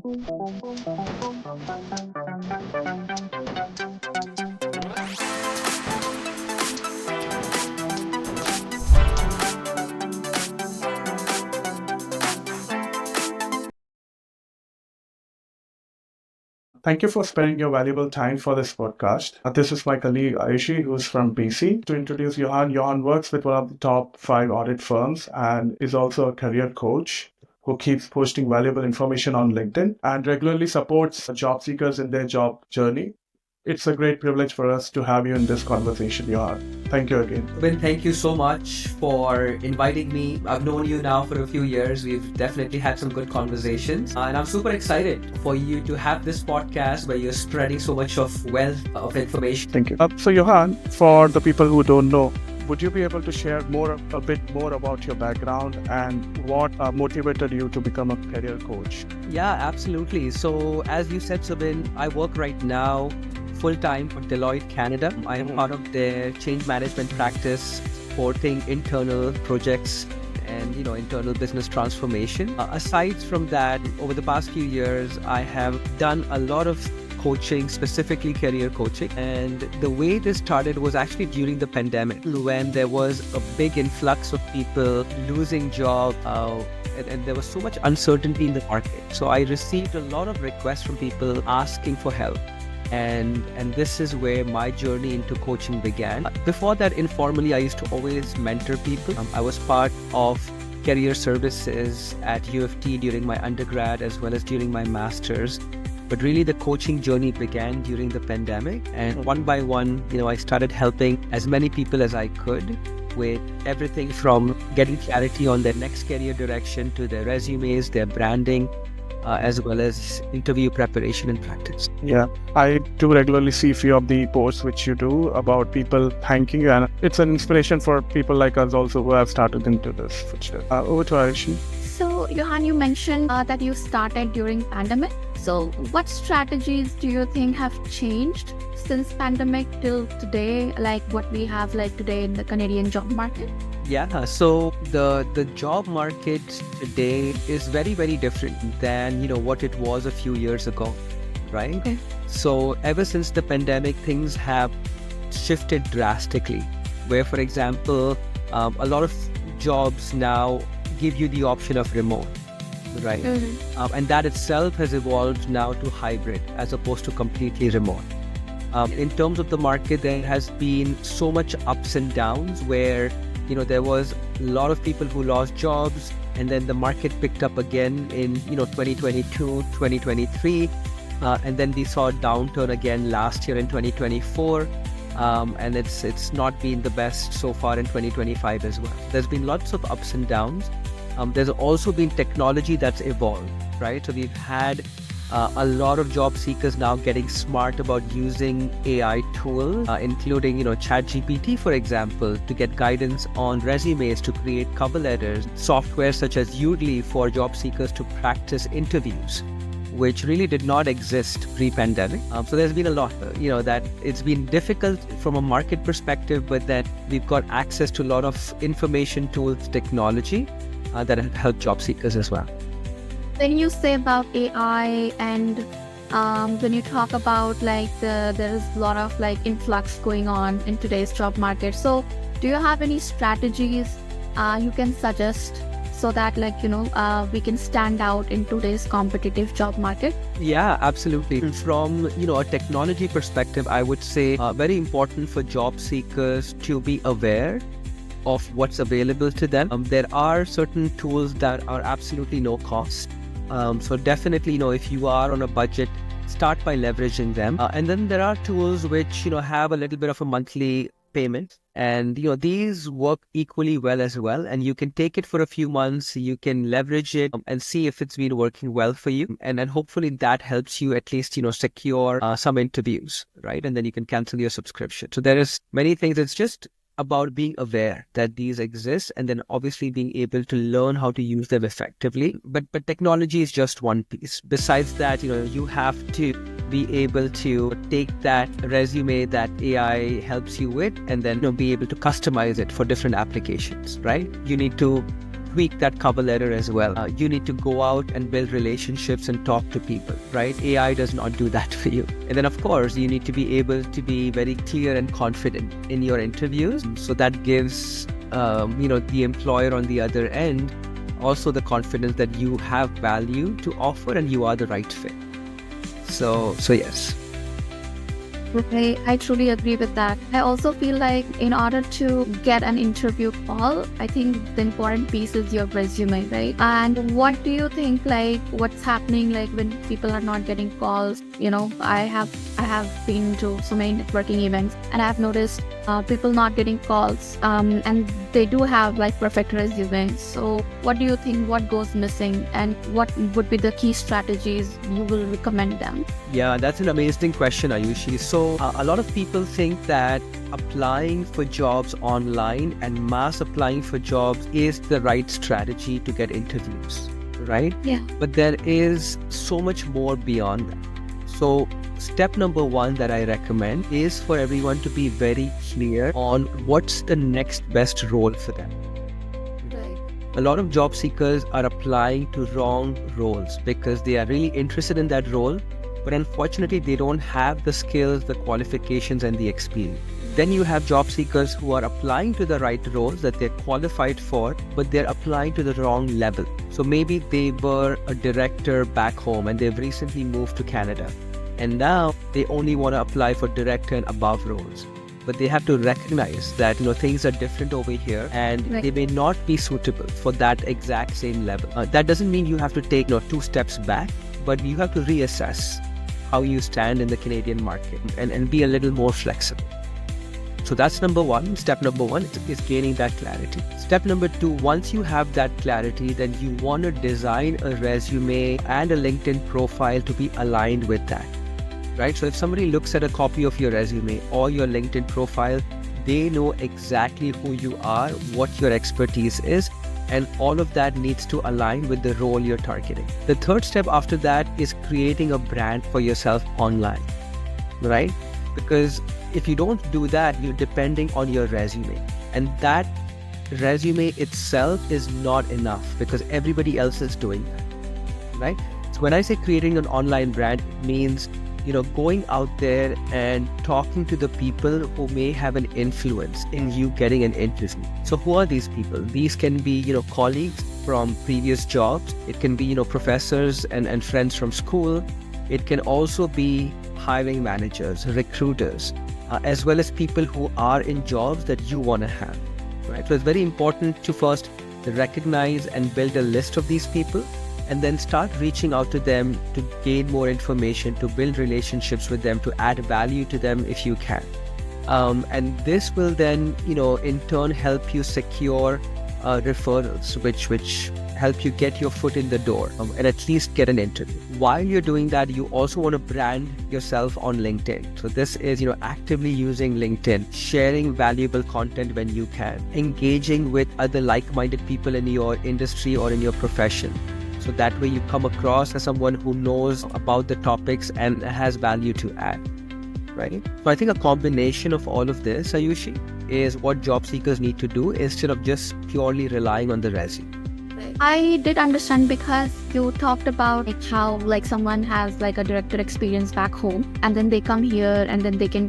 Thank you for spending your valuable time for this podcast. This is my colleague Aayushi, who's from BC. To introduce Yauhan, Yauhan works with one of the top 5 audit firms and is also a career coach who keeps posting valuable information on LinkedIn and regularly supports job seekers in their job journey. It's a great privilege for us to have you in this conversation, Yauhan. Thank you again. Subin, thank you so much for inviting me. I've known you now for a few years. We've definitely had some good conversations. And I'm super excited for you to have this podcast where you're spreading so much of wealth of information. Thank you. So, Yauhan, for the people who don't know, would you be able to share a bit more about your background and what motivated you to become a career coach? Yeah, absolutely. So as you said, Subin, I work right now full-time for Deloitte Canada. I am part of their change management practice, supporting internal projects and internal business transformation. Aside from that, over the past few years, I have done a lot of coaching, specifically career coaching. And the way this started was actually during the pandemic, when there was a big influx of people losing jobs, and there was so much uncertainty in the market. So I received a lot of requests from people asking for help. And this is where my journey into coaching began. Before that, informally, I used to always mentor people. I was part of career services at U of T during my undergrad as well as during my master's. But really the coaching journey began during the pandemic, and one by one, I started helping as many people as I could with everything from getting clarity on their next career direction to their resumes, their branding, as well as interview preparation and practice. Yeah, I do regularly see a few of the posts which you do about people thanking you, and it's an inspiration for people like us also who have started into this footstep. Over to Aayushi. So, Yauhan, you mentioned that you started during pandemic. So, what strategies do you think have changed since pandemic till today, like what we have like today in the Canadian job market? Yeah, so the job market today is very, very different than what it was a few years ago, right? Okay. So ever since the pandemic, things have shifted drastically. Where, for example, a lot of jobs now give you the option of remote, right? Mm-hmm. And that itself has evolved now to hybrid as opposed to completely remote. In terms of the market, there has been so much ups and downs where there was a lot of people who lost jobs, and then the market picked up again in 2022, 2023, and then we saw a downturn again last year in 2024, and it's not been the best so far in 2025 as well. There's been lots of ups and downs. There's also been technology that's evolved, right? So we've had a lot of job seekers now getting smart about using AI tools, including, ChatGPT, for example, to get guidance on resumes, to create cover letters, software such as Udly for job seekers to practice interviews, which really did not exist pre-pandemic. So there's been a lot, that it's been difficult from a market perspective, but that we've got access to a lot of information tools, technology that have helped job seekers as well. When you say about AI and when you talk about like there's a lot of like influx going on in today's job market. So do you have any strategies you can suggest so that we can stand out in today's competitive job market? Yeah, absolutely. From a technology perspective, I would say very important for job seekers to be aware of what's available to them. There are certain tools that are absolutely no cost. So definitely, if you are on a budget, start by leveraging them. And then there are tools which, have a little bit of a monthly payment, and, these work equally well as well. And you can take it for a few months, you can leverage it and see if it's been working well for you. And then hopefully that helps you at least, secure some interviews, right? And then you can cancel your subscription. So there is many things. It's just about being aware that these exist, and then obviously being able to learn how to use them effectively. But technology is just one piece. Besides that, you have to be able to take that resume that AI helps you with, and then be able to customize it for different applications, right? You need to tweak that cover letter as well. You need to go out and build relationships and talk to people, right? AI does not do that for you. And then, of course, you need to be able to be very clear and confident in your interviews. So that gives, the employer on the other end also the confidence that you have value to offer and you are the right fit. So yes. I truly agree with that. I also feel like in order to get an interview call, I think the important piece is your resume, right? And what do you think, like, what's happening, like, when people are not getting calls? I have been to so many networking events, and I've noticed people not getting calls, and they do have like perfect resumes. So what do you think, what goes missing, and what would be the key strategies you will recommend them? Yeah, that's an amazing question, Aayushi. So a lot of people think that applying for jobs online and mass applying for jobs is the right strategy to get interviews, right? Yeah. But there is so much more beyond that. So step number one that I recommend is for everyone to be very clear on what's the next best role for them. A lot of job seekers are applying to wrong roles because they are really interested in that role, but unfortunately they don't have the skills, the qualifications, and the experience. Then you have job seekers who are applying to the right roles that they're qualified for, but they're applying to the wrong level. So maybe they were a director back home and they've recently moved to Canada, and now they only want to apply for director and above roles. But they have to recognize that things are different over here, and Right. they may not be suitable for that exact same level. That doesn't mean you have to take 2 steps back, but you have to reassess how you stand in the Canadian market and be a little more flexible. So that's number one. Step number one is gaining that clarity. Step number two, once you have that clarity, then you want to design a resume and a LinkedIn profile to be aligned with that. Right? So if somebody looks at a copy of your resume or your LinkedIn profile, they know exactly who you are, what your expertise is, and all of that needs to align with the role you're targeting. The third step after that is creating a brand for yourself online, right? Because if you don't do that, you're depending on your resume, and that resume itself is not enough because everybody else is doing that, right? So when I say creating an online brand, it means going out there and talking to the people who may have an influence in you getting an interview. So who are these people? These can be, colleagues from previous jobs. It can be, professors and friends from school. It can also be hiring managers, recruiters, as well as people who are in jobs that you want to have, right? So it's very important to first recognize and build a list of these people, and then start reaching out to them to gain more information, to build relationships with them, to add value to them if you can. And this will then, in turn help you secure referrals, which help you get your foot in the door and at least get an interview. While you're doing that, you also want to brand yourself on LinkedIn. So this is, actively using LinkedIn, sharing valuable content when you can, engaging with other like-minded people in your industry or in your profession. So that way you come across as someone who knows about the topics and has value to add, right? So I think a combination of all of this, Aayushi, is what job seekers need to do instead of just purely relying on the resume. I did understand because you talked about how someone has a director experience back home, and then they come here and then they can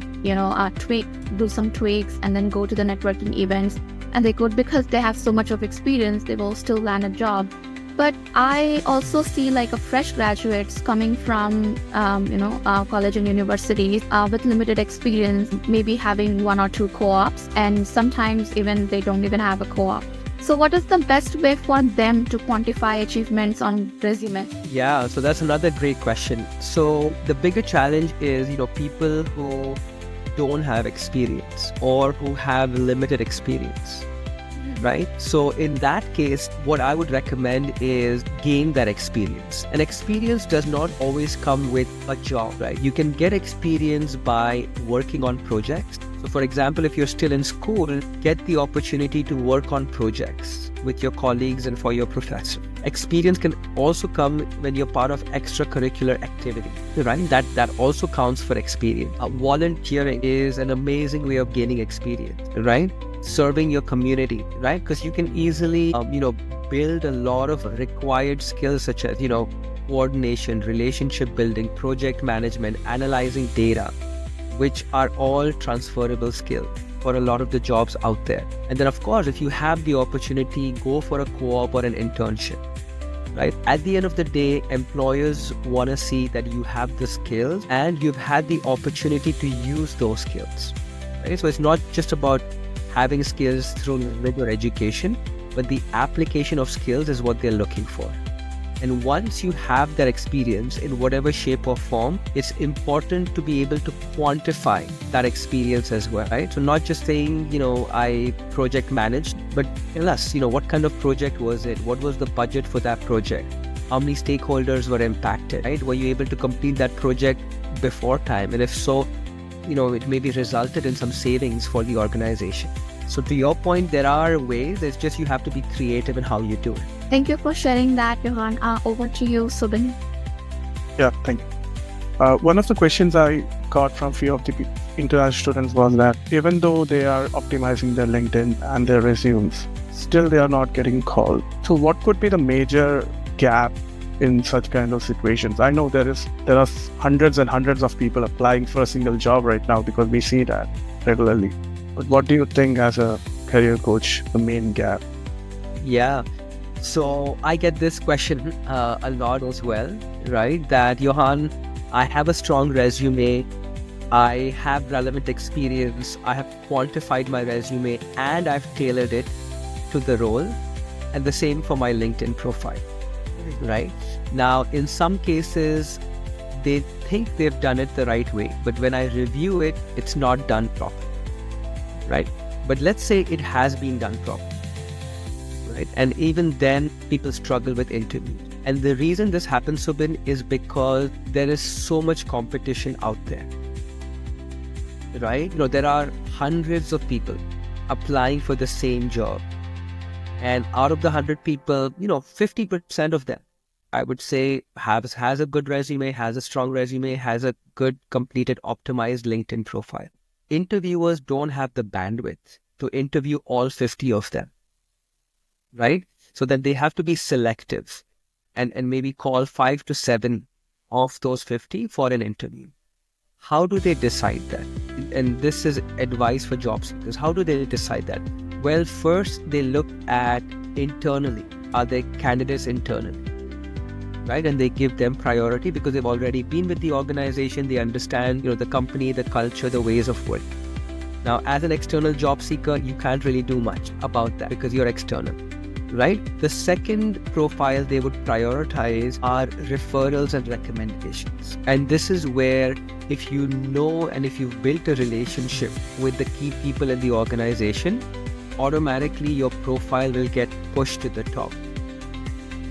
do some tweaks and then go to the networking events, and they could, because they have so much of experience, they will still land a job. But I also see a fresh graduates coming from college and universities with limited experience, maybe having 1 or 2 co-ops, and sometimes even they don't even have a co-op. So what is the best way for them to quantify achievements on resume? Yeah, so that's another great question. So the bigger challenge is, people who don't have experience or who have limited experience. Right? So in that case, what I would recommend is gain that experience. And experience does not always come with a job, right? You can get experience by working on projects. So for example, if you're still in school, get the opportunity to work on projects with your colleagues and for your professor. Experience can also come when you're part of extracurricular activity, right? That also counts for experience. Volunteering is an amazing way of gaining experience, right? serving your community, right? Because you can easily, build a lot of required skills such as, coordination, relationship building, project management, analyzing data, which are all transferable skills for a lot of the jobs out there. And then, of course, if you have the opportunity, go for a co-op or an internship, right? At the end of the day, employers want to see that you have the skills and you've had the opportunity to use those skills, right? So it's not just about having skills through regular education, but the application of skills is what they're looking for. And once you have that experience in whatever shape or form, it's important to be able to quantify that experience as well, right? So not just saying, I project managed, but tell us, what kind of project was it? What was the budget for that project? How many stakeholders were impacted, right? Were you able to complete that project before time? And if so, it maybe resulted in some savings for the organization. So to your point, there are ways, it's just you have to be creative in how you do it. Thank you for sharing that, Yauhan. Over to you, Subin. Yeah, thank you. One of the questions I got from few of the international students was that even though they are optimizing their LinkedIn and their resumes, still they are not getting called. So what could be the major gap in such kind of situations? I know there are hundreds and hundreds of people applying for a single job right now because we see that regularly. But what do you think as a career coach, the main gap? Yeah. So I get this question a lot as well, right? That Yauhan, I have a strong resume, I have relevant experience, I have quantified my resume and I've tailored it to the role, and the same for my LinkedIn profile, right? Now, in some cases, they think they've done it the right way, but when I review it, it's not done properly, right? But let's say it has been done properly. Right? And even then, people struggle with interviews. And the reason this happens, Subin, is because there is so much competition out there, right? There are hundreds of people applying for the same job. And out of the 100 people, 50% of them, I would say, has a good resume, has a strong resume, has a good, completed, optimized LinkedIn profile. Interviewers don't have the bandwidth to interview all 50 of them. Right? So then they have to be selective and maybe call 5 to 7 of those 50 for an interview. How do they decide that? And this is advice for job seekers. How do they decide that? Well, first they look at internally. Are there candidates internally? Right? And they give them priority because they've already been with the organization. They understand, the company, the culture, the ways of working. Now, as an external job seeker, you can't really do much about that because you're external. Right? The second profile they would prioritize are referrals and recommendations. And this is where if you know and if you've built a relationship with the key people in the organization, automatically your profile will get pushed to the top.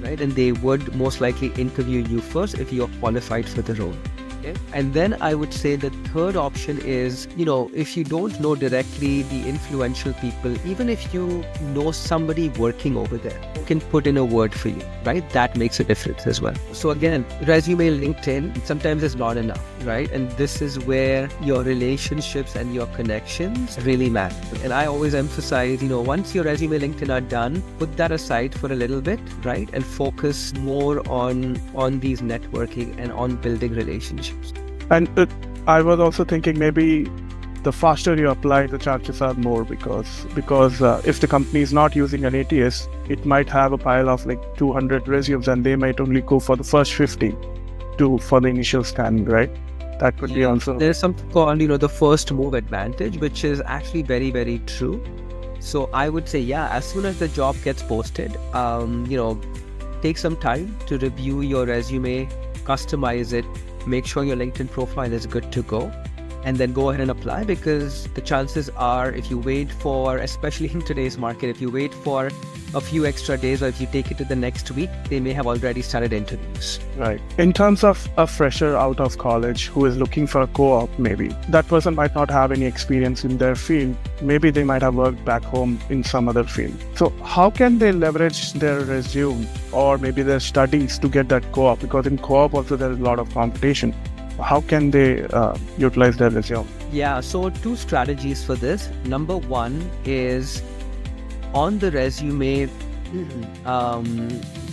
Right? And they would most likely interview you first if you're qualified for the role. Okay. And then I would say the third option is, if you don't know directly the influential people, even if you know somebody working over there who can put in a word for you, right? That makes a difference as well. So again, resume, LinkedIn, sometimes is not enough, right? And this is where your relationships and your connections really matter. And I always emphasize, once your resume, LinkedIn are done, put that aside for a little bit, right? And focus more on these networking and on building relationships. And I was also thinking maybe the faster you apply, the chances are more because if the company is not using an ATS, it might have a pile of like 200 resumes and they might only go for the first 50 for the initial scanning, right? That could be also. There's something called, the first move advantage, which is actually very, very true. So I would say, as soon as the job gets posted, take some time to review your resume, customize it, make sure your LinkedIn profile is good to go, and then go ahead and apply, because the chances are if you wait for, especially in today's market, if you wait for a few extra days or if you take it to the next week, they may have already started interviews. Right. In terms of a fresher out of college who is looking for a co-op, maybe that person might not have any experience in their field. Maybe they might have worked back home in some other field. So how can they leverage their resume or maybe their studies to get that co-op? Because in co-op also there is a lot of competition. How can they utilize their resume? Yeah, so two strategies for this. Number one is on the resume,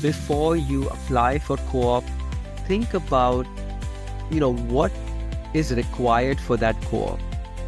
before you apply for co-op, think about, what is required for that co-op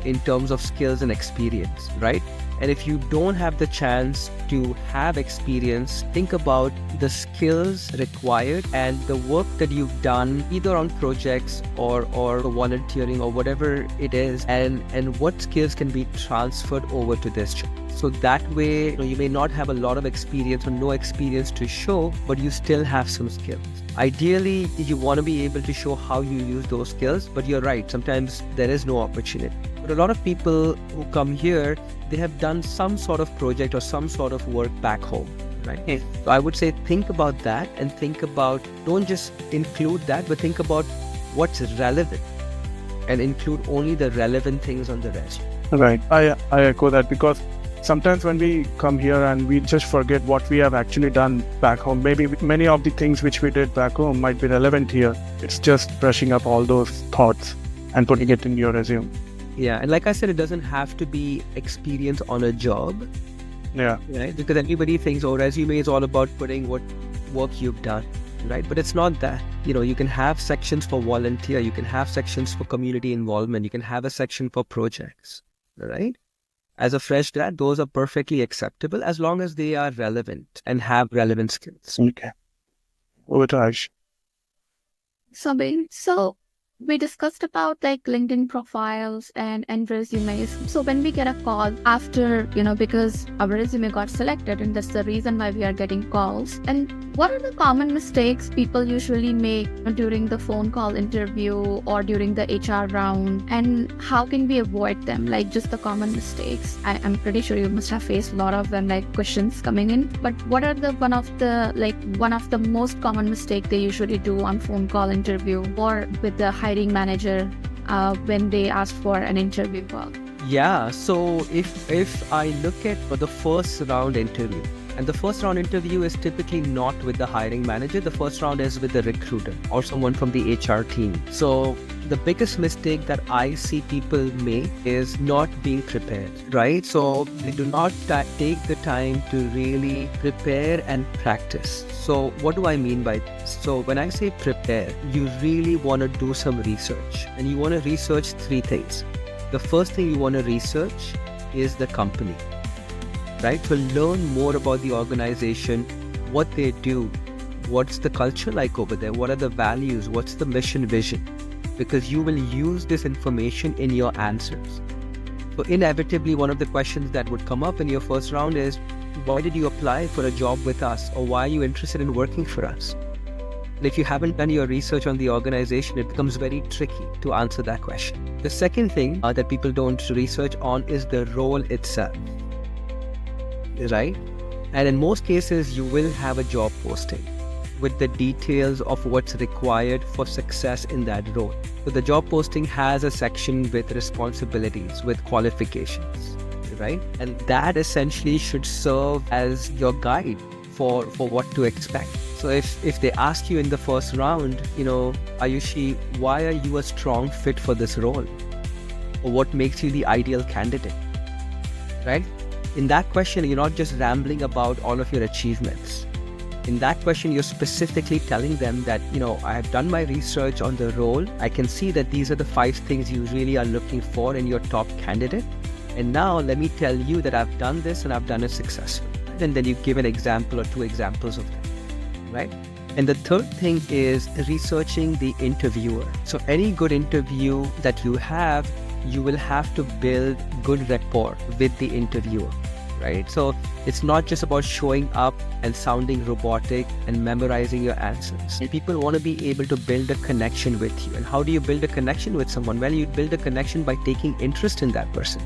in terms of skills and experience, right? And if you don't have the chance to have experience, think about the skills required and the work that you've done either on projects or volunteering or whatever it is, and what skills can be transferred over to this job. So that way, you may not have a lot of experience or no experience to show, but you still have some skills. Ideally, you want to be able to show how you use those skills, but you're right, sometimes there is no opportunity. But a lot of people who come here, they have done some sort of project or some sort of work back home, right? So I would say think about that and think about, don't just include that, but think about what's relevant and include only the relevant things on the resume. Right. I echo that, because sometimes when we come here and we just forget what we have actually done back home, maybe many of the things which we did back home might be relevant here. It's just brushing up all those thoughts and putting it in your resume. Yeah, and like I said, it doesn't have to be experience on a job. Yeah. Right? Because everybody thinks, resume is all about putting what work you've done, right? But it's not that. You can have sections for volunteer, you can have sections for community involvement, you can have a section for projects, right? As a fresh grad, those are perfectly acceptable as long as they are relevant and have relevant skills. Okay. Over to Aish. Subin, so we discussed about like LinkedIn profiles and resumes. So when we get a call after, because our resume got selected, and that's the reason why we are getting calls. And what are the common mistakes people usually make during the phone call interview or during the HR round? And how can we avoid them? Like just the common mistakes. I'm pretty sure you must have faced a lot of them, like questions coming in. But what are one of the most common mistake they usually do on phone call interview or with the hiring manager when they ask for an interview call? Yeah, so if I look at the first round interview, and the first round interview is typically not with the hiring manager, the first round is with the recruiter or someone from the HR team. So the biggest mistake that I see people make is not being prepared, right? So they do not take the time to really prepare and practice. So what do I mean by this? So when I say prepare, you really want to do some research, and you want to research three things. The first thing you want to research is the company, right? So learn more about the organization, what they do, what's the culture like over there, what are the values, what's the mission vision, because you will use this information in your answers. So inevitably, one of the questions that would come up in your first round is, why did you apply for a job with us, or why are you interested in working for us? And if you haven't done your research on the organization, it becomes very tricky to answer that question. The second thing that people don't research on is the role itself, right? And in most cases, you will have a job posting with the details of what's required for success in that role. So the job posting has a section with responsibilities, with qualifications, right? And that essentially should serve as your guide for what to expect. So if they ask you in the first round, Aayushi, why are you a strong fit for this role? Or what makes you the ideal candidate, right? In that question, you're not just rambling about all of your achievements. In that question, you're specifically telling them that, I have done my research on the role. I can see that these are the 5 things you really are looking for in your top candidate. And now let me tell you that I've done this and I've done it successfully. And then you give an example or 2 examples of that, right? And the third thing is researching the interviewer. So any good interview that you have, you will have to build good rapport with the interviewer, right? So it's not just about showing up and sounding robotic and memorizing your answers. People want to be able to build a connection with you. And how do you build a connection with someone? Well, you build a connection by taking interest in that person.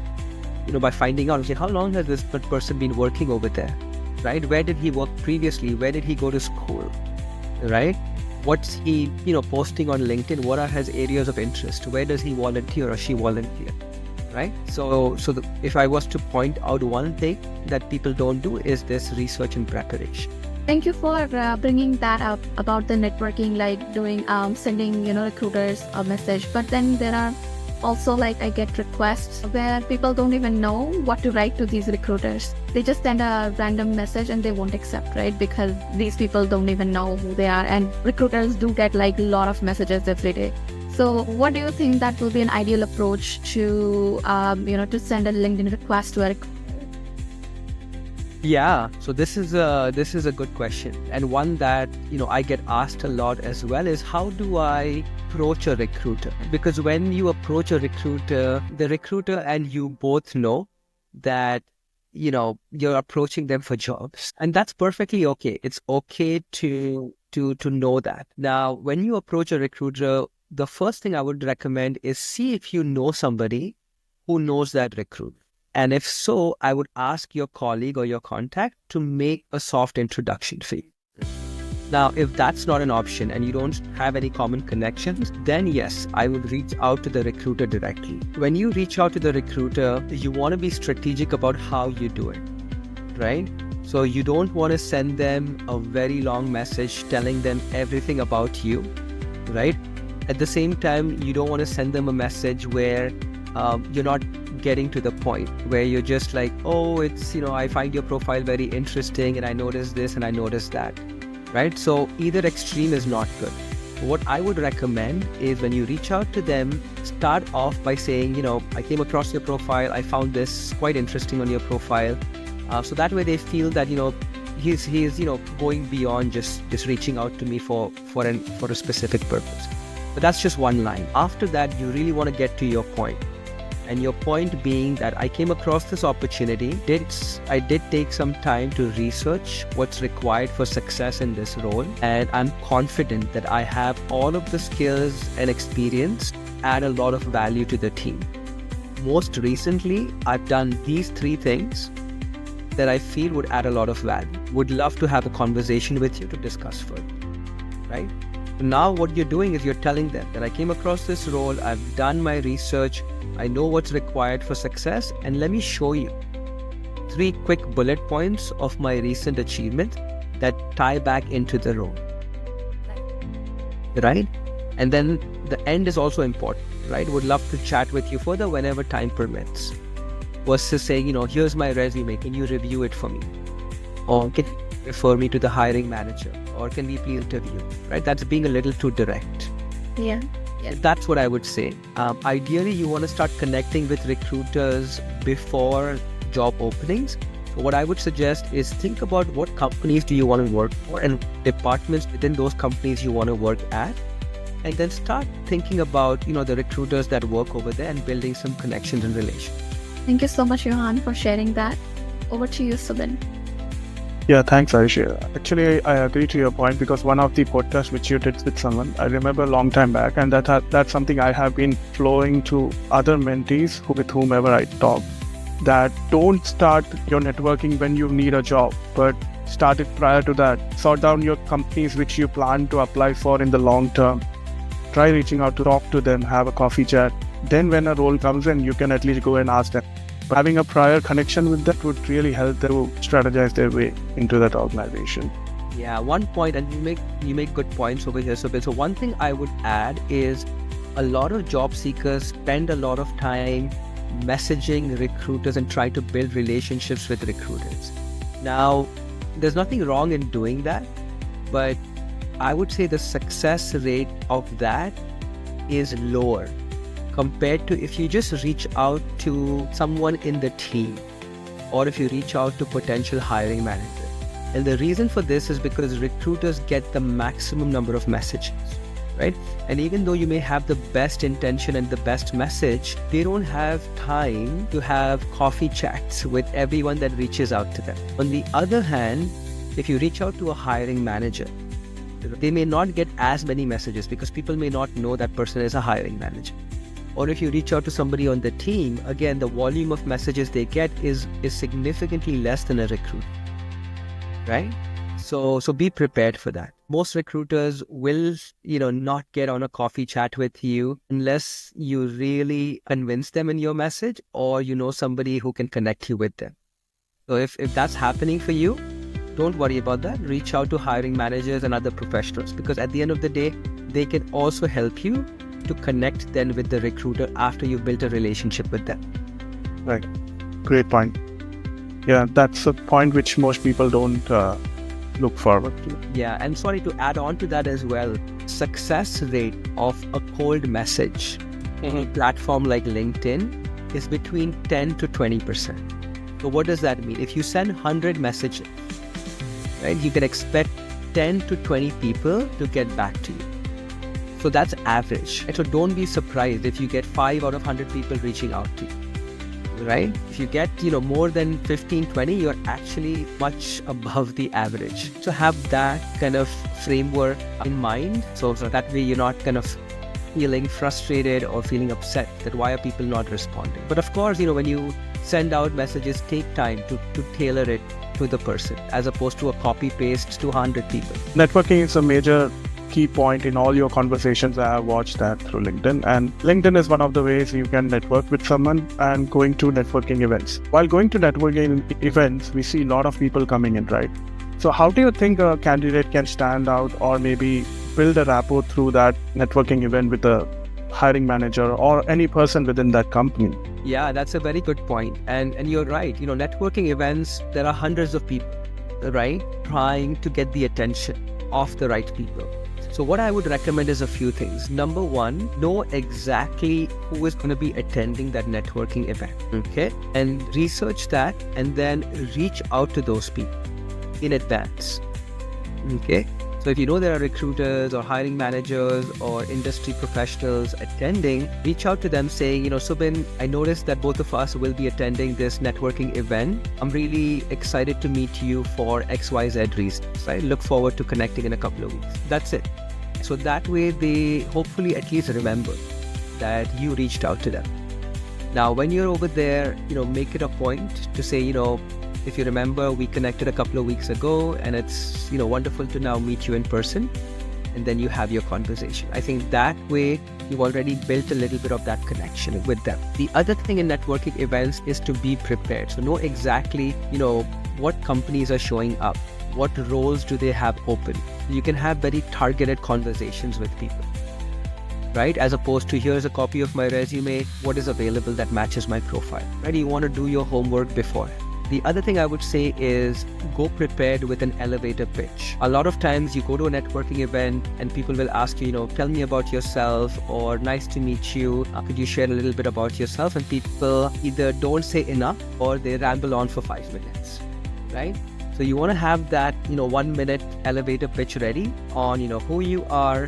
By finding out, how long has this person been working over there, right? Where did he work previously? Where did he go to school, right? What's he, posting on LinkedIn? What are his areas of interest? Where does he volunteer or she volunteer, right? So if I was to point out one thing that people don't do is this research and preparation. Thank you for bringing that up about the networking, like doing, sending, recruiters a message. But then there are Also, like, I get requests where people don't even know what to write to these recruiters. They just send a random message and they won't accept, right? Because these people don't even know who they are. And recruiters do get like a lot of messages every day. So what do you think that will be an ideal approach to, to send a LinkedIn request to a recruiter? Yeah, so this is a good question, and one that I get asked a lot as well is, how do I approach a recruiter? Because when you approach a recruiter, the recruiter and you both know that you're approaching them for jobs, and that's perfectly okay. It's okay to know that. Now, when you approach a recruiter, the first thing I would recommend is see if you know somebody who knows that recruiter. And if so, I would ask your colleague or your contact to make a soft introduction for you. Now, if that's not an option and you don't have any common connections, then yes, I would reach out to the recruiter directly. When you reach out to the recruiter, you want to be strategic about how you do it, right? So you don't want to send them a very long message telling them everything about you, right? At the same time, you don't want to send them a message where you're not getting to the point, where you're just like, oh, it's, I find your profile very interesting and I noticed this and I noticed that, right? So either extreme is not good. What I would recommend is when you reach out to them, start off by saying, I came across your profile, I found this quite interesting on your profile. So that way they feel that, he's going beyond just reaching out to me for a specific purpose. But that's just one line. After that, you really want to get to your point. And your point being that I came across this opportunity. I did take some time to research what's required for success in this role. And I'm confident that I have all of the skills and experience to add a lot of value to the team. Most recently, I've done these 3 things that I feel would add a lot of value. Would love to have a conversation with you to discuss further, right? Now what you're doing is you're telling them that I came across this role, I've done my research, I know what's required for success, and let me show you 3 quick bullet points of my recent achievement that tie back into the role, right? And then the end is also important, right? Would love to chat with you further whenever time permits. Versus saying, here's my resume, can you review it for me? Or can you refer me to the hiring manager? Or can we please interview, right? That's being a little too direct. Yeah. That's what I would say. Ideally, you want to start connecting with recruiters before job openings. So what I would suggest is think about what companies do you want to work for and departments within those companies you want to work at. And then start thinking about, the recruiters that work over there and building some connections and relations. Thank you so much, Yauhan, for sharing that. Over to you, Subin. Yeah, thanks, Aayushi. Actually, I agree to your point because one of the podcasts which you did with someone, I remember a long time back, and that's something I have been flowing to other mentees with whomever I talk, that don't start your networking when you need a job, but start it prior to that. Sort down your companies which you plan to apply for in the long term. Try reaching out to talk to them, have a coffee chat. Then when a role comes in, you can at least go and ask them. But having a prior connection with that would really help them to strategize their way into that organization. Yeah, one point, and you make good points over here, Subin. So one thing I would add is a lot of job seekers spend a lot of time messaging recruiters and try to build relationships with recruiters. Now, there's nothing wrong in doing that, but I would say the success rate of that is lower compared to if you just reach out to someone in the team or if you reach out to potential hiring manager. And the reason for this is because recruiters get the maximum number of messages, right? And even though you may have the best intention and the best message, they don't have time to have coffee chats with everyone that reaches out to them. On the other hand, if you reach out to a hiring manager, they may not get as many messages because people may not know that person is a hiring manager. Or if you reach out to somebody on the team, again, the volume of messages they get is significantly less than a recruiter, right? So be prepared for that. Most recruiters will, not get on a coffee chat with you unless you really convince them in your message or you know somebody who can connect you with them. So if that's happening for you, don't worry about that. Reach out to hiring managers and other professionals because at the end of the day, they can also help you to connect then with the recruiter after you've built a relationship with them. Right. Great point. Yeah, that's a point which most people don't look forward to. Yeah, and sorry to add on to that as well, success rate of a cold message in a platform like LinkedIn is between 10 to 20%. So what does that mean? If you send 100 messages, right, you can expect 10 to 20 people to get back to you. So that's average. So don't be surprised if you get 5 out of 100 people reaching out to you, right? If you get, more than 15, 20, you're actually much above the average. So have that kind of framework in mind. So that way you're not kind of feeling frustrated or feeling upset that why are people not responding. But of course, when you send out messages, take time to tailor it to the person as opposed to a copy paste to 100 people. Networking is a major key point in all your conversations. I have watched that through LinkedIn, and LinkedIn is one of the ways you can network with someone and going to networking events. While going to networking events, we see a lot of people coming in, right? So how do you think a candidate can stand out or maybe build a rapport through that networking event with a hiring manager or any person within that company? Yeah, that's a very good point. And you're right. Networking events, there are hundreds of people, right, trying to get the attention of the right people. So what I would recommend is a few things. Number one, know exactly who is going to be attending that networking event, okay? And research that and then reach out to those people in advance, okay? So if you know there are recruiters or hiring managers or industry professionals attending, reach out to them saying, Subin, I noticed that both of us will be attending this networking event. I'm really excited to meet you for XYZ reasons. I look forward to connecting in a couple of weeks. That's it. So that way they hopefully at least remember that you reached out to them. Now, when you're over there, make it a point to say, if you remember, we connected a couple of weeks ago and it's, wonderful to now meet you in person. And then you have your conversation. I think that way you've already built a little bit of that connection with them. The other thing in networking events is to be prepared. So know exactly, what companies are showing up, what roles do they have open. You can have very targeted conversations with people, right? As opposed to here's a copy of my resume, what is available that matches my profile, right? You want to do your homework before. The other thing I would say is go prepared with an elevator pitch. A lot of times you go to a networking event and people will ask you, tell me about yourself or nice to meet you. Could you share a little bit about yourself? And people either don't say enough or they ramble on for 5 minutes, right? So you want to have that, 1 minute elevator pitch ready on, who you are,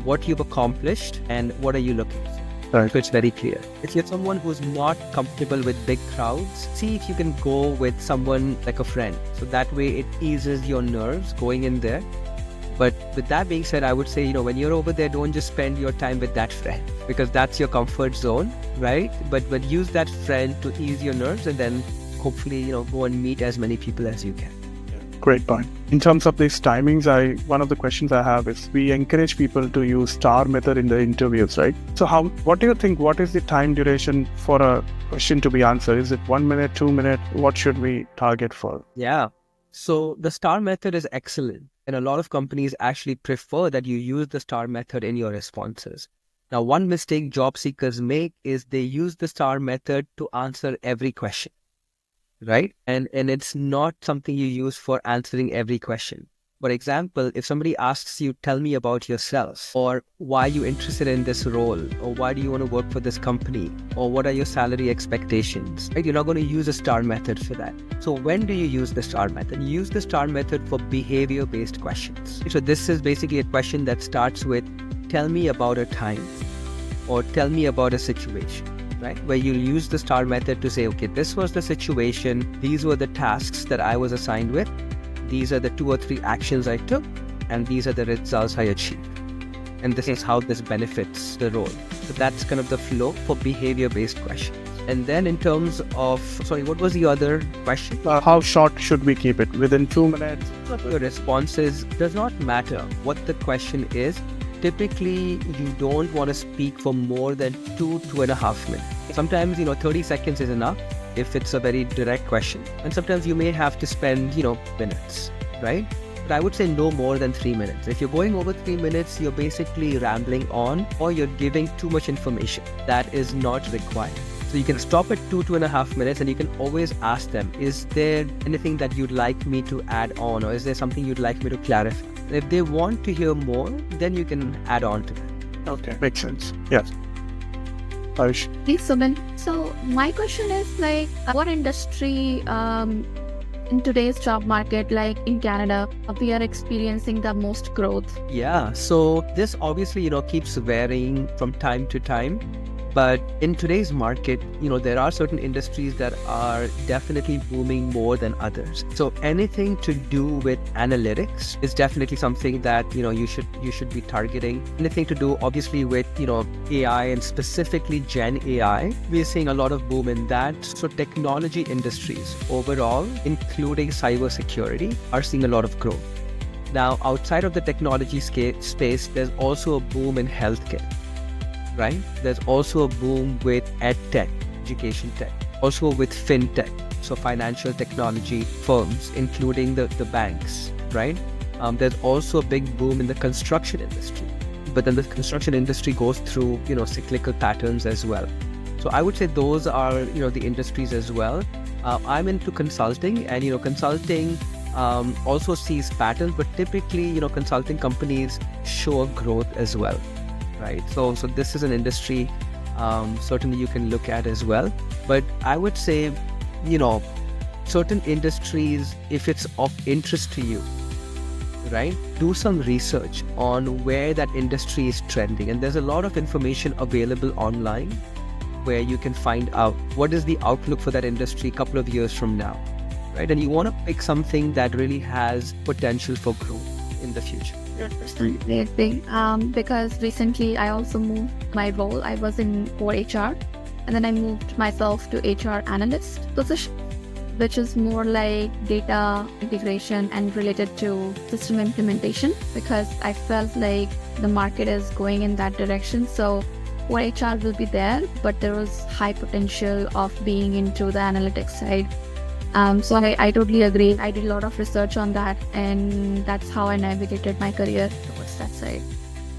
what you've accomplished and what are you looking for. Right. So it's very clear. If you're someone who's not comfortable with big crowds, see if you can go with someone like a friend. So that way it eases your nerves going in there. But with that being said, I would say, when you're over there, don't just spend your time with that friend because that's your comfort zone, right? But use that friend to ease your nerves and then hopefully, go and meet as many people as you can. Great point. In terms of these timings, one of the questions I have is we encourage people to use STAR method in the interviews, right? So what do you think, what is the time duration for a question to be answered? Is it 1 minute, 2 minutes? What should we target for? Yeah. So the STAR method is excellent. And a lot of companies actually prefer that you use the STAR method in your responses. Now, one mistake job seekers make is they use the STAR method to answer every question. Right? And it's not something you use for answering every question. For example, if somebody asks you, tell me about yourself, or why are you interested in this role, or why do you want to work for this company, or what are your salary expectations, right? You're not going to use a STAR method for that. So when do you use the STAR method? You use the STAR method for behavior-based questions. So this is basically a question that starts with, tell me about a time, or tell me about a situation. Right? Where you'll use the STAR method to say, okay, this was the situation, these were the tasks that I was assigned with, these are the 2 or 3 actions I took, and these are the results I achieved. And this is how this benefits the role. So that's kind of the flow for behavior-based questions. And then in terms of, what was the other question? How short should we keep it? Within 2 minutes? Your responses does not matter what the question is. Typically, you don't want to speak for more than 2.5 minutes. Sometimes, 30 seconds is enough if it's a very direct question. And sometimes you may have to spend, minutes, right? but I would say no more than 3 minutes. If you're going over 3 minutes, you're basically rambling on, or you're giving too much information that is not required. So you can stop at 2.5 minutes, and you can always ask them, is there anything that you'd like me to add on, or is there something you'd like me to clarify? If they want to hear more, then you can add on to that. Okay, makes sense. Yes. Aayush. Please, Subin. So my question is like, what industry in today's job market, like in Canada, we are experiencing the most growth? Yeah, so this obviously, keeps varying from time to time. But in today's market, there are certain industries that are definitely booming more than others. So anything to do with analytics is definitely something that, you should be targeting. Anything to do obviously with, AI and specifically Gen AI, we're seeing a lot of boom in that. So technology industries overall, including cybersecurity, are seeing a lot of growth. Now, outside of the technology space, there's also a boom in healthcare. Right? There's also a boom with edtech, education tech, also with fintech, so financial technology firms, including the banks, right? There's also a big boom in the construction industry, but then the construction industry goes through, cyclical patterns as well. So I would say those are, the industries as well. I'm into consulting, and, consulting also sees patterns, but typically, consulting companies show a growth as well. Right. So this is an industry certainly you can look at as well. But I would say, certain industries, if it's of interest to you, right, do some research on where that industry is trending. And there's a lot of information available online where you can find out what is the outlook for that industry a couple of years from now. Right. And you want to pick something that really has potential for growth in the future. Great thing. Because recently I also moved my role. I was in core HR, and then I moved myself to HR analyst position, which is more like data integration and related to system implementation, because I felt like the market is going in that direction. So core HR will be there, but there was high potential of being into the analytics side. So I totally agree. I did a lot of research on that, and that's how I navigated my career towards that side.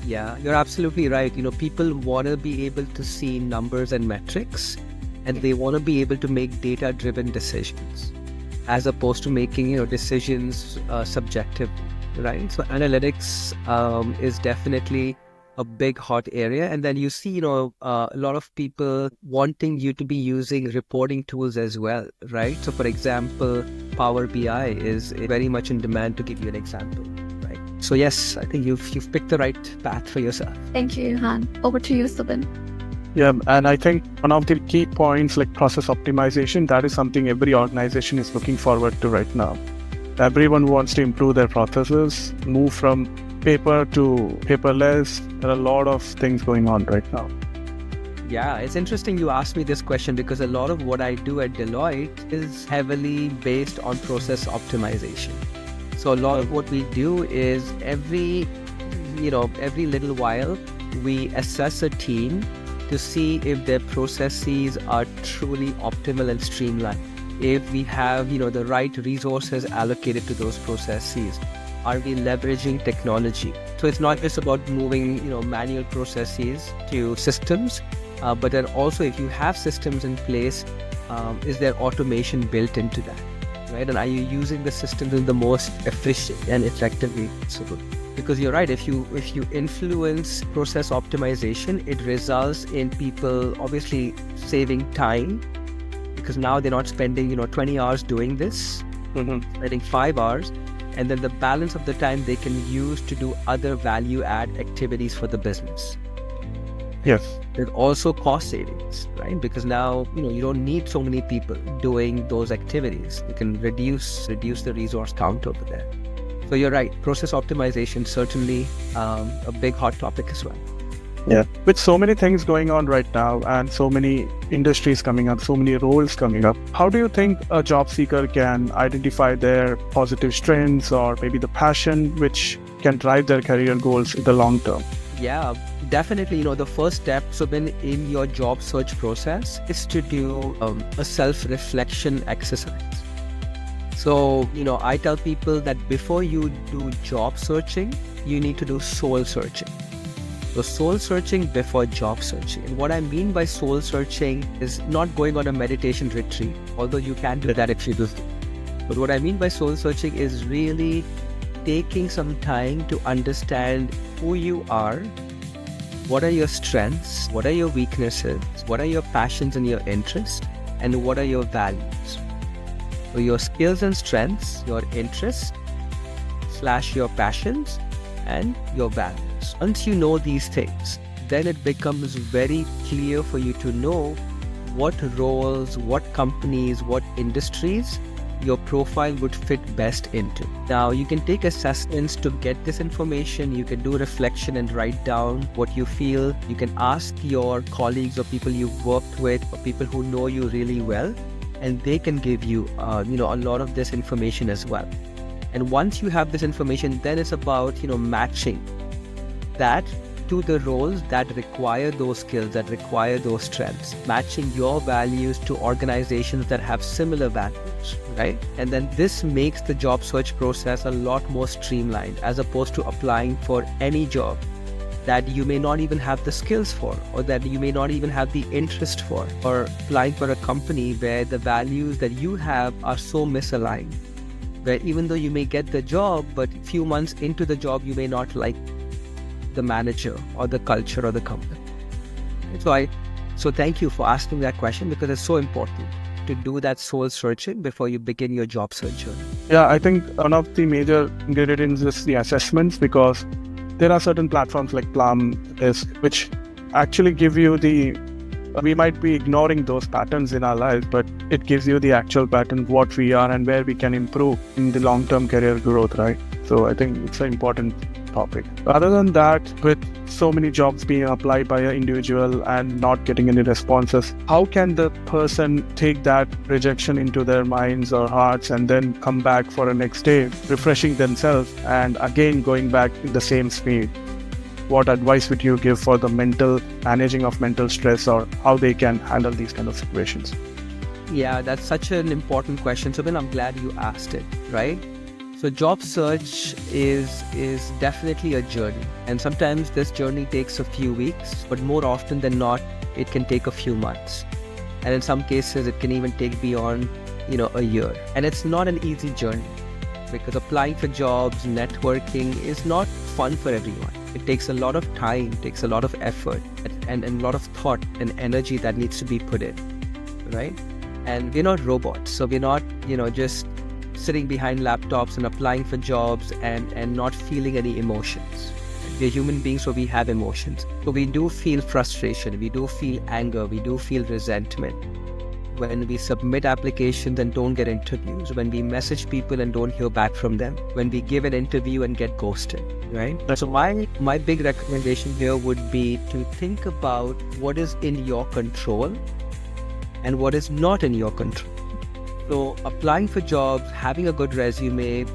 Yeah, you're absolutely right. People want to be able to see numbers and metrics, and they want to be able to make data-driven decisions, as opposed to making, decisions subjective, right? So analytics is definitely a big hot area. And then you see, a lot of people wanting you to be using reporting tools as well, right? So for example, Power BI is very much in demand, to give you an example, right? So yes, I think you've picked the right path for yourself. Thank you, Yauhan. Over to you, Subin. Yeah, and I think one of the key points, like process optimization, that is something every organization is looking forward to right now. Everyone wants to improve their processes, move from paper to paperless. There are a lot of things going on right now. Yeah, it's interesting you asked me this question, because a lot of what I do at Deloitte is heavily based on process optimization. So a lot of what we do is every little while, we assess a team to see if their processes are truly optimal and streamlined. If we have, the right resources allocated to those processes. Are we leveraging technology? So it's not just about moving, manual processes to systems, but then also if you have systems in place, is there automation built into that, right? And are you using the systems in the most efficient and effective way possible? Because you're right, if you influence process optimization, it results in people obviously saving time, because now they're not spending 20 hours doing this, spending 5 hours. And then the balance of the time they can use to do other value add activities for the business. Yes. There's also cost savings, right? Because now, you don't need so many people doing those activities. You can reduce the resource count over there. So you're right. Process optimization, certainly a big hot topic as well. Yeah. With so many things going on right now and so many industries coming up, so many roles coming up, how do you think a job seeker can identify their positive strengths or maybe the passion which can drive their career goals in the long term? Yeah, definitely. The first step, Subin, in your job search process is to do a self-reflection exercise. So, I tell people that before you do job searching, you need to do soul searching. So soul searching before job searching. And what I mean by soul searching is not going on a meditation retreat, although you can do that if you do. But what I mean by soul searching is really taking some time to understand who you are, what are your strengths, what are your weaknesses, what are your passions and your interests, and what are your values. So your skills and strengths, your interests / your passions, and your values. Once you know these things, then it becomes very clear for you to know what roles, what companies, what industries your profile would fit best into. Now, you can take assessments to get this information. You can do reflection and write down what you feel. You can ask your colleagues or people you've worked with or people who know you really well, and they can give you, a lot of this information as well. And once you have this information, then it's about, matching that to the roles that require those skills, that require those strengths, matching your values to organizations that have similar values, right? And then this makes the job search process a lot more streamlined as opposed to applying for any job that you may not even have the skills for, or that you may not even have the interest for, or applying for a company where the values that you have are so misaligned, where even though you may get the job, but a few months into the job, you may not like the manager or the culture or the company. So thank you for asking that question, because it's so important to do that soul searching before you begin your job search journey. Yeah, I think one of the major ingredients is the assessments, because there are certain platforms like Plum, which actually give you we might be ignoring those patterns in our lives, but it gives you the actual pattern, what we are and where we can improve in the long-term career growth, right? So I think it's an important topic. Other than that, with so many jobs being applied by an individual and not getting any responses, how can the person take that rejection into their minds or hearts and then come back for a next day, refreshing themselves and again going back in the same speed? What advice would you give for the managing of mental stress, or how they can handle these kind of situations? Yeah, that's such an important question, Subin. I'm glad you asked it, right? So job search is definitely a journey, and sometimes this journey takes a few weeks, but more often than not, it can take a few months. And in some cases, it can even take beyond, a year. And it's not an easy journey, because applying for jobs, networking is not fun for everyone. It takes a lot of time, takes a lot of effort, and a lot of thought and energy that needs to be put in, right? And we're not robots, so we're not, just sitting behind laptops and applying for jobs and not feeling any emotions. We're human beings, so we have emotions. So we do feel frustration, we do feel anger, we do feel resentment when we submit applications and don't get interviews, when we message people and don't hear back from them, when we give an interview and get ghosted, right? So my big recommendation here would be to think about what is in your control and what is not in your control. So applying for jobs, having a good resume,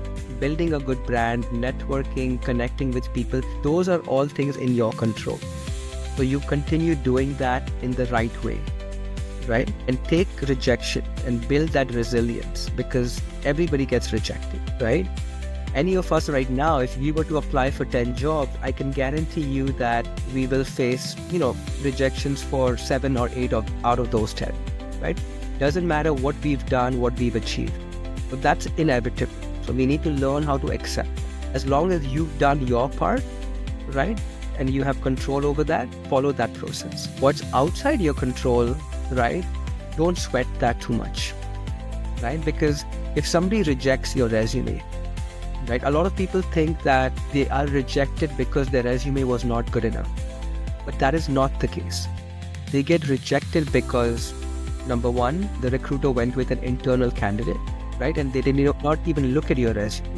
building a good brand, networking, connecting with people, those are all things in your control. So you continue doing that in the right way, right? And take rejection and build that resilience, because everybody gets rejected, right? Any of us right now, if we were to apply for 10 jobs, I can guarantee you that we will face, rejections for 7 or 8 out of those 10, right? Doesn't matter what we've done, what we've achieved. But that's inevitable. So we need to learn how to accept. As long as you've done your part, right, and you have control over that, follow that process. What's outside your control, right, don't sweat that too much, right? Because if somebody rejects your resume, right, a lot of people think that they are rejected because their resume was not good enough. But that is not the case. They get rejected because, number one, the recruiter went with an internal candidate, right? And they did not even look at your resume.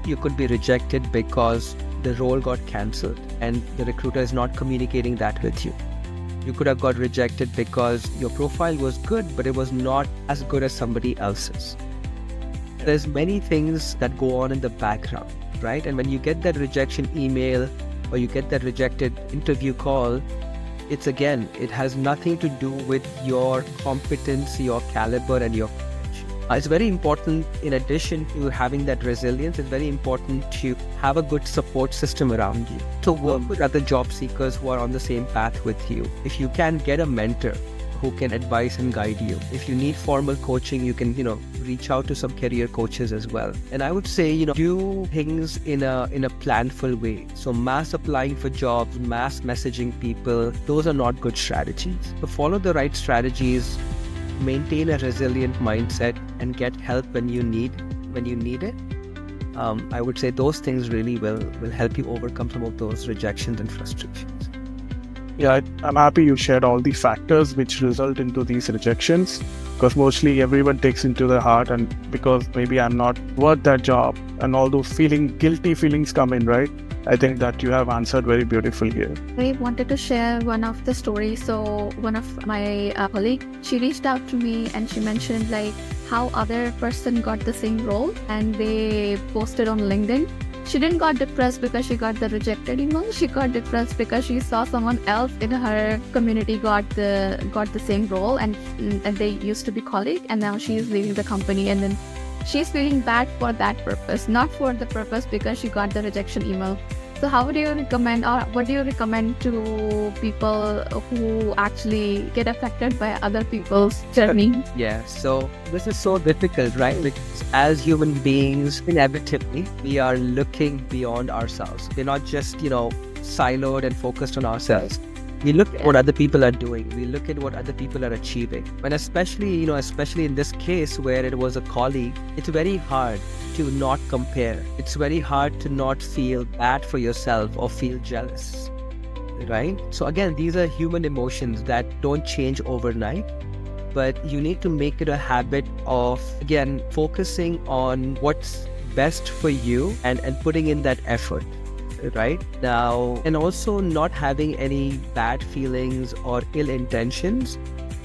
You could be rejected because the role got cancelled and the recruiter is not communicating that with you. You could have got rejected because your profile was good, but it was not as good as somebody else's. There's many things that go on in the background, right? And when you get that rejection email or you get that rejected interview call, it has nothing to do with your competence, your caliber, and your potential. It's very important, in addition to having that resilience, it's very important to have a good support system around you, to work with other job seekers who are on the same path with you. If you can get a mentor who can advise and guide you. If you need formal coaching, you can, reach out to some career coaches as well. And I would say, do things in a planful way. So mass applying for jobs, mass messaging people, those are not good strategies. So follow the right strategies, maintain a resilient mindset, and get help when you need it. I would say those things really will help you overcome some of those rejections and frustrations. Yeah, I'm happy you shared all the factors which result into these rejections, because mostly everyone takes into their heart, and because maybe I'm not worth that job and all those guilty feelings come in, right? I think that you have answered very beautifully here. I wanted to share one of the stories. So one of my colleague, she reached out to me and she mentioned like how other person got the same role and they posted on LinkedIn. She didn't got depressed because she got the rejected email. She got depressed because she saw someone else in her community got the same role, and they used to be colleagues, and now she is leaving the company, and then she's feeling bad for that purpose, not for the purpose because she got the rejection email. So how do you recommend, or what do you recommend to people who actually get affected by other people's journey? Yeah, so this is so difficult, right? Because as human beings, inevitably, we are looking beyond ourselves. We're not just, siloed and focused on ourselves. We look at what other people are doing. We look at what other people are achieving. And especially in this case where it was a colleague, it's very hard to not compare. It's very hard to not feel bad for yourself or feel jealous, right? So again, these are human emotions that don't change overnight, but you need to make it a habit of, again, focusing on what's best for you and putting in that effort. Right now, and also not having any bad feelings or ill intentions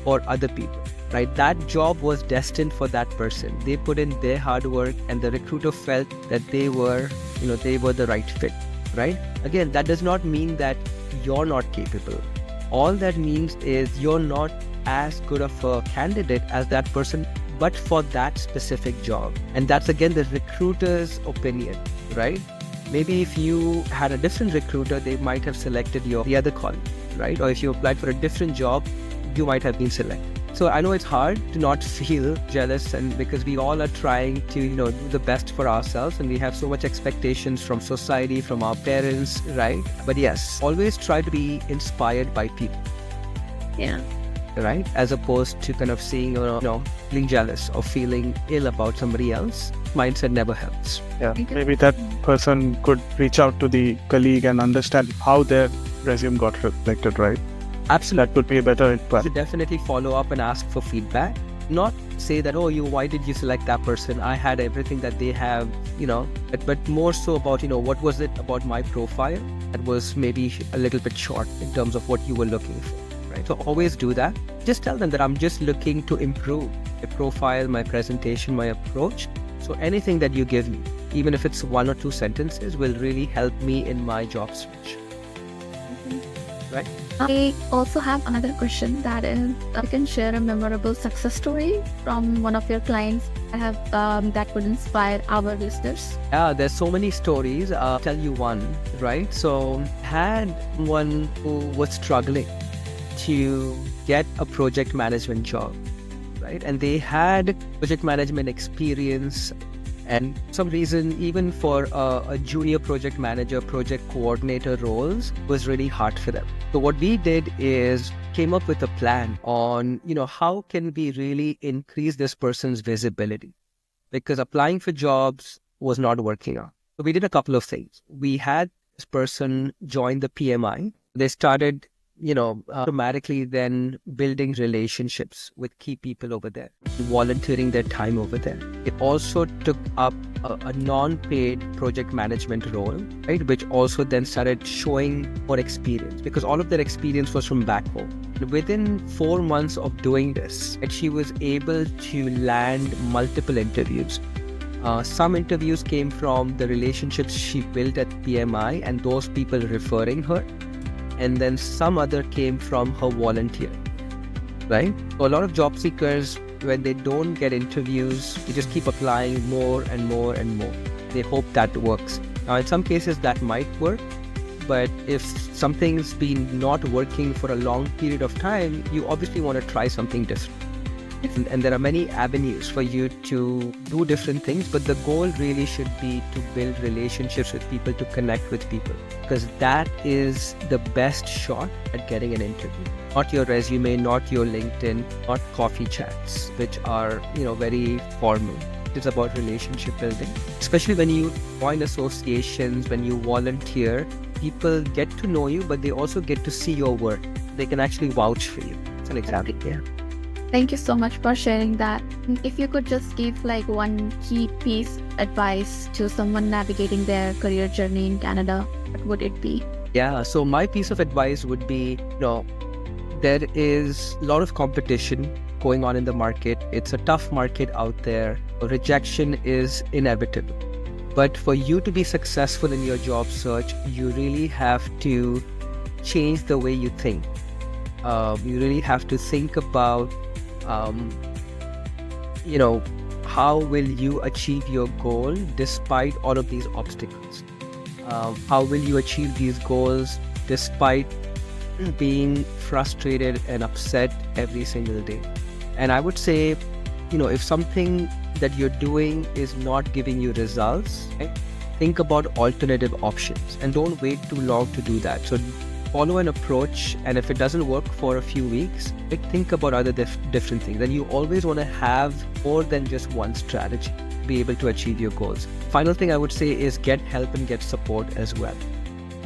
for other people, right? That job was destined for that person. They put in their hard work and the recruiter felt that they were the right fit, right? Again, that does not mean that you're not capable. All that means is you're not as good of a candidate as that person, but for that specific job. And that's again the recruiter's opinion, right? Maybe if you had a different recruiter, they might have selected the other colleague, right? Or if you applied for a different job, you might have been selected. So I know it's hard to not feel jealous, and because we all are trying to, do the best for ourselves, and we have so much expectations from society, from our parents, right? But yes, always try to be inspired by people. Yeah. Right? As opposed to kind of seeing, feeling jealous or feeling ill about somebody else. Mindset never helps. Yeah, maybe that person could reach out to the colleague and understand how their resume got reflected, right? Absolutely. That could be a better You input. should definitely follow up and ask for feedback. Not say that, why did you select that person? I had everything that they have, but more so about, what was it about my profile that was maybe a little bit short in terms of what you were looking for. Right? So always do that. Just tell them that I'm just looking to improve my profile, my presentation, my approach. So anything that you give me, even if it's 1 or 2 sentences, will really help me in my job search. Right? I also have another question, that is, you can share a memorable success story from one of your clients that would inspire our listeners. Yeah, there's so many stories. I'll tell you one, right? So had one who was struggling to get a project management job, right? And they had project management experience, and for some reason, even for a junior project manager, project coordinator roles was really hard for them. So what we did is came up with a plan on, how can we really increase this person's visibility? Because applying for jobs was not working out. So we did a couple of things. We had this person join the PMI. They started automatically then building relationships with key people over there, volunteering their time over there. It also took up a non-paid project management role, right? Which also then started showing more experience, because all of their experience was from back home. Within 4 months of doing this, she was able to land multiple interviews. Some interviews came from the relationships she built at PMI and those people referring her. And then some other came from her volunteering, right? So a lot of job seekers when they don't get interviews, they just keep applying more and more and more. They hope that works. Now, in some cases that might work, but if something's been not working for a long period of time, you obviously want to try something different. And there are many avenues for you to do different things, but the goal really should be to build relationships with people, to connect with people, because that is the best shot at getting an interview. Not your resume, not your LinkedIn, not coffee chats, which are, very formal. It's about relationship building, especially when you join associations, when you volunteer. People get to know you, but they also get to see your work. They can actually vouch for you. It's an example. Yeah. Thank you so much for sharing that. If you could just give like one key piece advice to someone navigating their career journey in Canada, what would it be? Yeah, so my piece of advice would be, there is a lot of competition going on in the market. It's a tough market out there. Rejection is inevitable. But for you to be successful in your job search, you really have to change the way you think. You really have to think about how will you achieve your goal despite all of these obstacles? How will you achieve these goals despite being frustrated and upset every single day? And I would say, if something that you're doing is not giving you results, think about alternative options and don't wait too long to do that. So follow an approach, and if it doesn't work for a few weeks, think about other different things. And you always want to have more than just one strategy to be able to achieve your goals. Final thing I would say is get help and get support as well,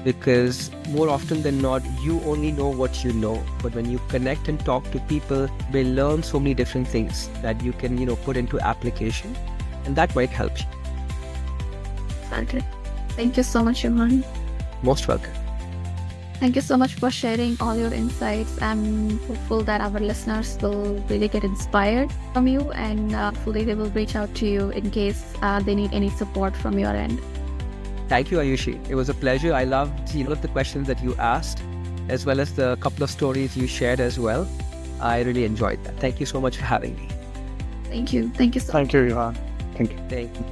because more often than not, you only know what you know, but when you connect and talk to people, they learn so many different things that you can put into application, and that might help you. Thank you so much, Yauhan. Most welcome. Thank you so much for sharing all your insights. I'm hopeful that our listeners will really get inspired from you, and hopefully they will reach out to you in case they need any support from your end. Thank you, Aayushi. It was a pleasure. I loved the questions that you asked, as well as the couple of stories you shared as well. I really enjoyed that. Thank you so much for having me. Thank you. Thank you so much. Thank you, Yauhan. Thank you. Thank you.